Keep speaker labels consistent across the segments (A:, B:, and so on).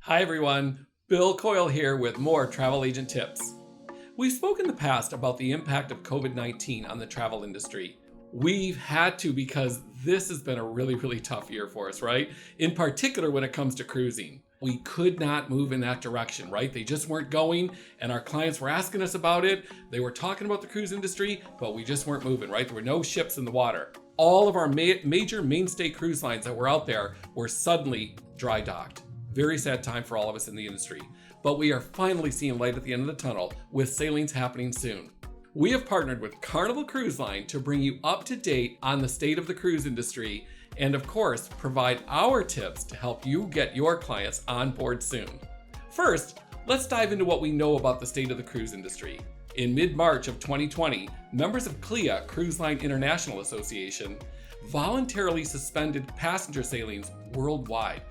A: Hi everyone, Bill Coyle here with more travel agent tips. We've spoken in the past about the impact of COVID-19 on the travel industry. We've had to because this has been a really tough year for us, right? In particular when it comes to cruising. We could not move in that direction, right? They just weren't going, and our clients were asking us about it. They were talking about the cruise industry, but we just weren't moving, right? There were no ships in the water. All of our major mainstay cruise lines that were out there were suddenly dry docked. Very sad time for all of us in the industry, but we are finally seeing light at the end of the tunnel with sailings happening soon. We have partnered with Carnival Cruise Line to bring you up to date on the state of the cruise industry and of course, provide our tips to help you get your clients on board soon. First, let's dive into what we know about the state of the cruise industry. In mid-March of 2020, members of CLIA, Cruise Line International Association, voluntarily suspended passenger sailings worldwide.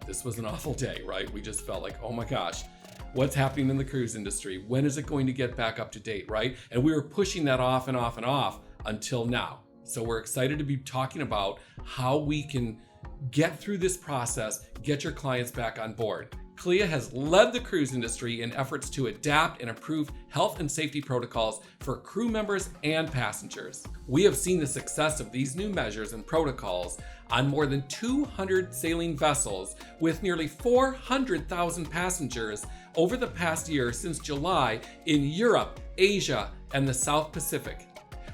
A: This was an awful day, right? We just felt like, oh my gosh, what's happening in the cruise industry? When is it going to get back up to date, right? And we were pushing that off and off until now. So we're excited to be talking about how we can get through this process, get your clients back on board. CLIA has led the cruise industry in efforts to adapt and improve health and safety protocols for crew members and passengers. We have seen the success of these new measures and protocols on more than 200 sailing vessels with nearly 400,000 passengers over the past year since July in Europe, Asia, and the South Pacific.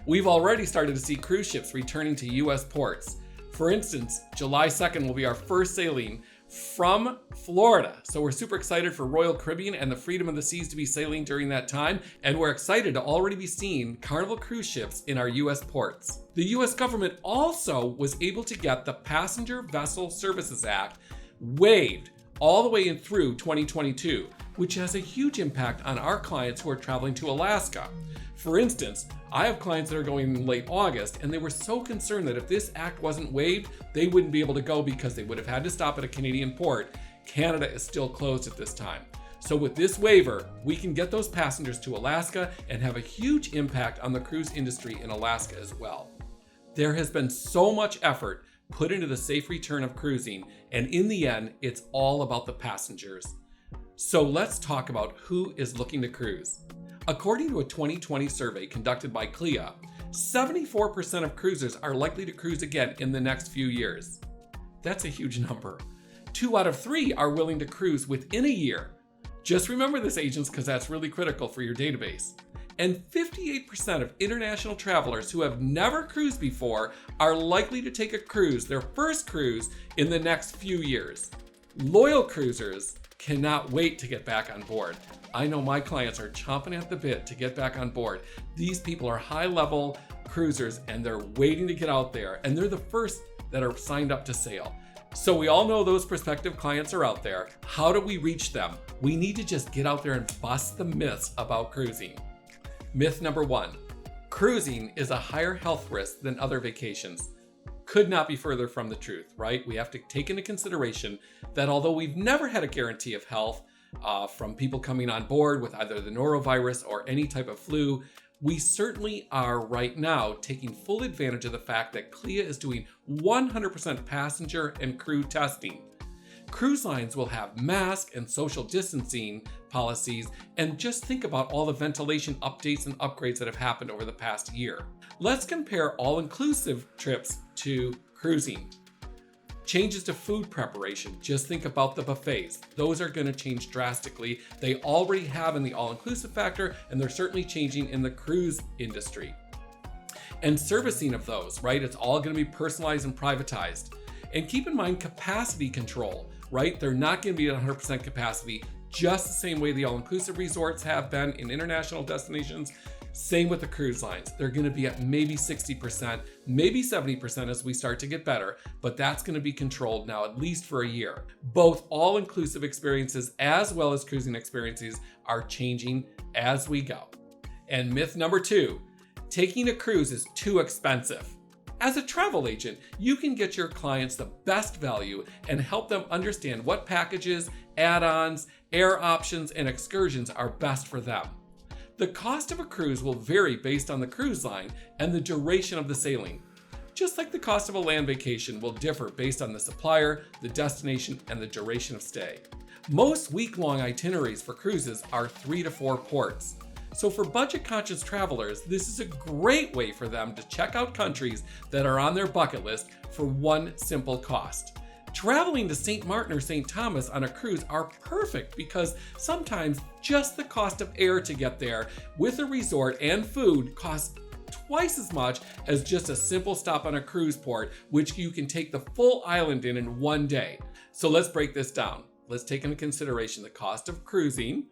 A: We've already started to see cruise ships returning to U.S. ports. For instance, July 2nd will be our first sailing from Florida. So we're super excited for Royal Caribbean and the Freedom of the Seas to be sailing during that time. And we're excited to already be seeing Carnival cruise ships in our US ports. The US government also was able to get the Passenger Vessel Services Act waived all the way in through 2022, which has a huge impact on our clients who are traveling to Alaska. For instance, I have clients that are going in late August, and they were so concerned that if this act wasn't waived, they wouldn't be able to go because they would have had to stop at a Canadian port. Canada is still closed at this time. So with this waiver, we can get those passengers to Alaska and have a huge impact on the cruise industry in Alaska as well. There has been so much effort put into the safe return of cruising, and in the end, it's all about the passengers. So let's talk about who is looking to cruise. According to a 2020 survey conducted by CLIA, 74% of cruisers are likely to cruise again in the next few years. That's a huge number. 2 out of 3 are willing to cruise within a year. Just remember this, agents, because that's really critical for your database. And 58% of international travelers who have never cruised before are likely to take a cruise, their first cruise, in the next few years. Loyal cruisers cannot wait to get back on board. I know my clients are chomping at the bit to get back on board. These people are high-level cruisers and they're waiting to get out there, and they're the first that are signed up to sail. So we all know those prospective clients are out there. How do we reach them? We need to just get out there and bust the myths about cruising. Myth number 1, cruising is a higher health risk than other vacations. Could not be further from the truth, right? We have to take into consideration that although we've never had a guarantee of health from people coming on board with either the norovirus or any type of flu, we certainly are right now taking full advantage of the fact that CLIA is doing 100% passenger and crew testing. Cruise lines will have mask and social distancing policies, and just think about all the ventilation updates and upgrades that have happened over the past year. Let's compare all-inclusive trips to cruising. Changes to food preparation, just think about the buffets. Those are going to change drastically. They already have in the all-inclusive factor, and they're certainly changing in the cruise industry. And servicing of those, right? It's all going to be personalized and privatized. And keep in mind capacity control, right? They're not going to be at 100% capacity, just the same way the all-inclusive resorts have been in international destinations. Same with the cruise lines. They're going to be at maybe 60%, maybe 70% as we start to get better, but that's going to be controlled now at least for a year. Both all-inclusive experiences as well as cruising experiences are changing as we go. And myth number 2, taking a cruise is too expensive. As a travel agent, you can get your clients the best value and help them understand what packages, add-ons, air options, and excursions are best for them. The cost of a cruise will vary based on the cruise line and the duration of the sailing. Just like the cost of a land vacation will differ based on the supplier, the destination, and the duration of stay. Most week-long itineraries for cruises are 3 to 4 ports. So for budget-conscious travelers, this is a great way for them to check out countries that are on their bucket list for one simple cost. Traveling to St. Martin or St. Thomas on a cruise are perfect because sometimes just the cost of air to get there with a resort and food costs twice as much as just a simple stop on a cruise port, which you can take the full island in one day. So let's break this down. Let's take into consideration the cost of cruising,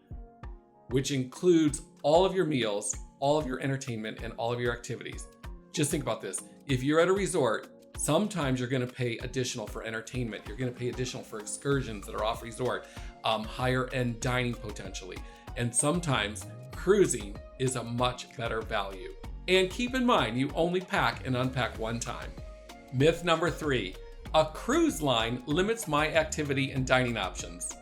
A: which includes all of your meals, all of your entertainment, and all of your activities. Just think about this. If you're at a resort, sometimes you're going to pay additional for entertainment. You're going to pay additional for excursions that are off resort, higher end dining potentially. And sometimes cruising is a much better value. And keep in mind, you only pack and unpack one time. Myth number 3, a cruise line limits my activity and dining options.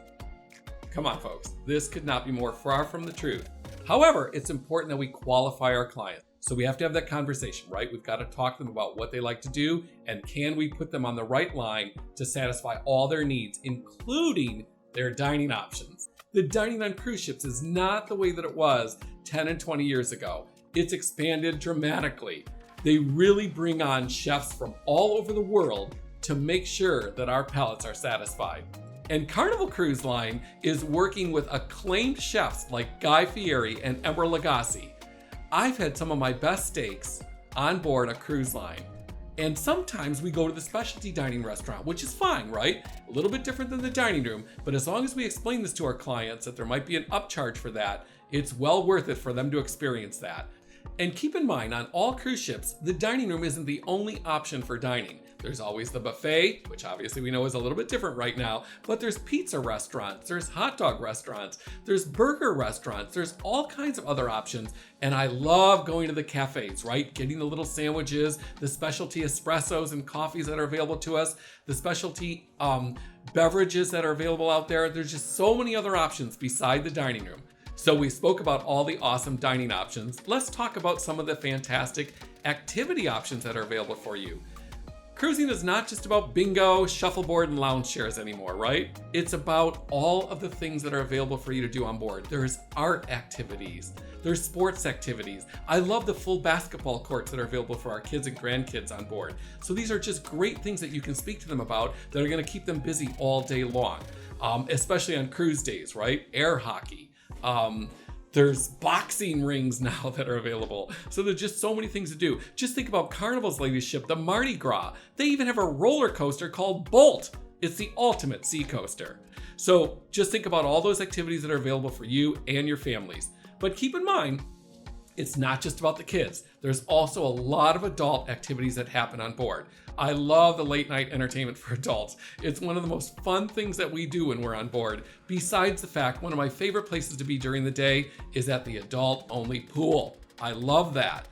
A: Come on, folks, this could not be more far from the truth. However, it's important that we qualify our clients. So we have to have that conversation, right? We've got to talk to them about what they like to do and can we put them on the right line to satisfy all their needs, including their dining options. The dining on cruise ships is not the way that it was 10 and 20 years ago. It's expanded dramatically. They really bring on chefs from all over the world to make sure that our palates are satisfied. And Carnival Cruise Line is working with acclaimed chefs like Guy Fieri and Emeril Lagasse. I've had some of my best steaks on board a cruise line. And sometimes we go to the specialty dining restaurant, which is fine, right? A little bit different than the dining room, but as long as we explain this to our clients that there might be an upcharge for that, it's well worth it for them to experience that. And keep in mind, on all cruise ships, the dining room isn't the only option for dining. There's always the buffet, which obviously we know is a little bit different right now, but there's pizza restaurants, there's hot dog restaurants, there's burger restaurants, there's all kinds of other options. And I love going to the cafes, right? Getting the little sandwiches, the specialty espressos and coffees that are available to us, the specialty beverages that are available out there. There's just so many other options beside the dining room. So we spoke about all the awesome dining options. Let's talk about some of the fantastic activity options that are available for you. Cruising is not just about bingo, shuffleboard, and lounge chairs anymore, right? It's about all of the things that are available for you to do on board. There's art activities, there's sports activities. I love the full basketball courts that are available for our kids and grandkids on board. So these are just great things that you can speak to them about that are gonna keep them busy all day long, especially on cruise days, right? Air hockey. There's boxing rings now that are available. So there's just so many things to do. Just think about Carnival's latest ship, the Mardi Gras. They even have a roller coaster called Bolt. It's the ultimate sea coaster. So just think about all those activities that are available for you and your families. But keep in mind, it's not just about the kids. There's also a lot of adult activities that happen on board. I love the late night entertainment for adults. It's one of the most fun things that we do when we're on board. Besides the fact, one of my favorite places to be during the day is at the adult only pool. I love that.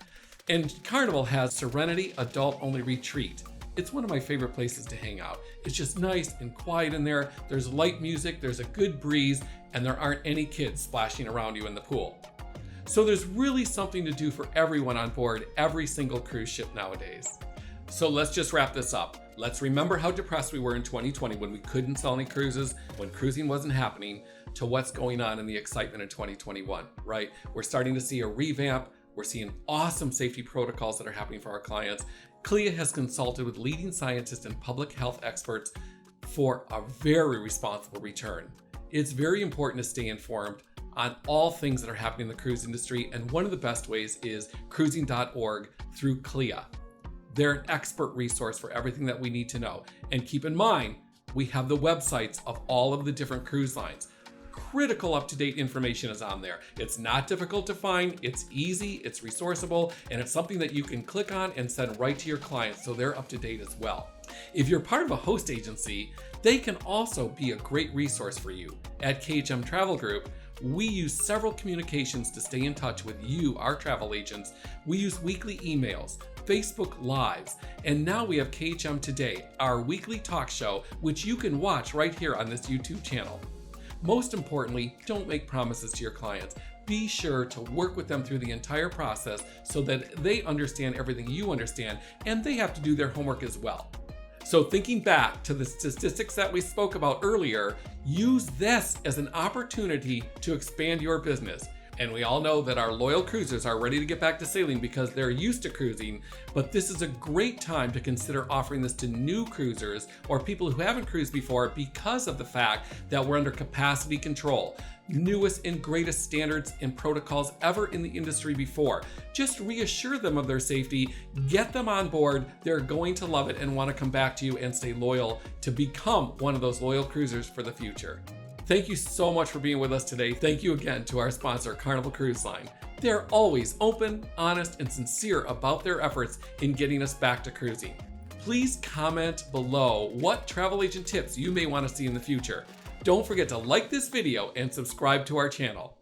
A: And Carnival has Serenity Adult Only Retreat. It's one of my favorite places to hang out. It's just nice and quiet in there. There's light music, there's a good breeze, and there aren't any kids splashing around you in the pool. So there's really something to do for everyone on board every single cruise ship nowadays. So let's just wrap this up. Let's remember how depressed we were in 2020 when we couldn't sell any cruises, when cruising wasn't happening, to what's going on in the excitement in 2021, right? We're starting to see a revamp. We're seeing awesome safety protocols that are happening for our clients. CLIA has consulted with leading scientists and public health experts for a very responsible return. It's very important to stay informed on all things that are happening in the cruise industry, and one of the best ways is cruising.org through CLIA. They're an expert resource for everything that we need to know. And keep in mind, we have the websites of all of the different cruise lines. Critical up-to-date information is on there. It's not difficult to find, it's easy, it's resourceable, and it's something that you can click on and send right to your clients so they're up to date as well. If you're part of a host agency, they can also be a great resource for you. At KHM Travel Group, we use several communications to stay in touch with you, our travel agents. We use weekly emails, Facebook Lives, and now we have KHM Today, our weekly talk show, which you can watch right here on this YouTube channel. Most importantly, don't make promises to your clients. Be sure to work with them through the entire process so that they understand everything you understand, and they have to do their homework as well. So thinking back to the statistics that we spoke about earlier, use this as an opportunity to expand your business. And we all know that our loyal cruisers are ready to get back to sailing because they're used to cruising, but this is a great time to consider offering this to new cruisers or people who haven't cruised before because of the fact that we're under capacity control. Newest and greatest standards and protocols ever in the industry before. Just reassure them of their safety, get them on board. They're going to love it and want to come back to you and stay loyal to become one of those loyal cruisers for the future. Thank you so much for being with us today. Thank you again to our sponsor, Carnival Cruise Line. They're always open, honest, and sincere about their efforts in getting us back to cruising. Please comment below what travel agent tips you may want to see in the future. Don't forget to like this video and subscribe to our channel.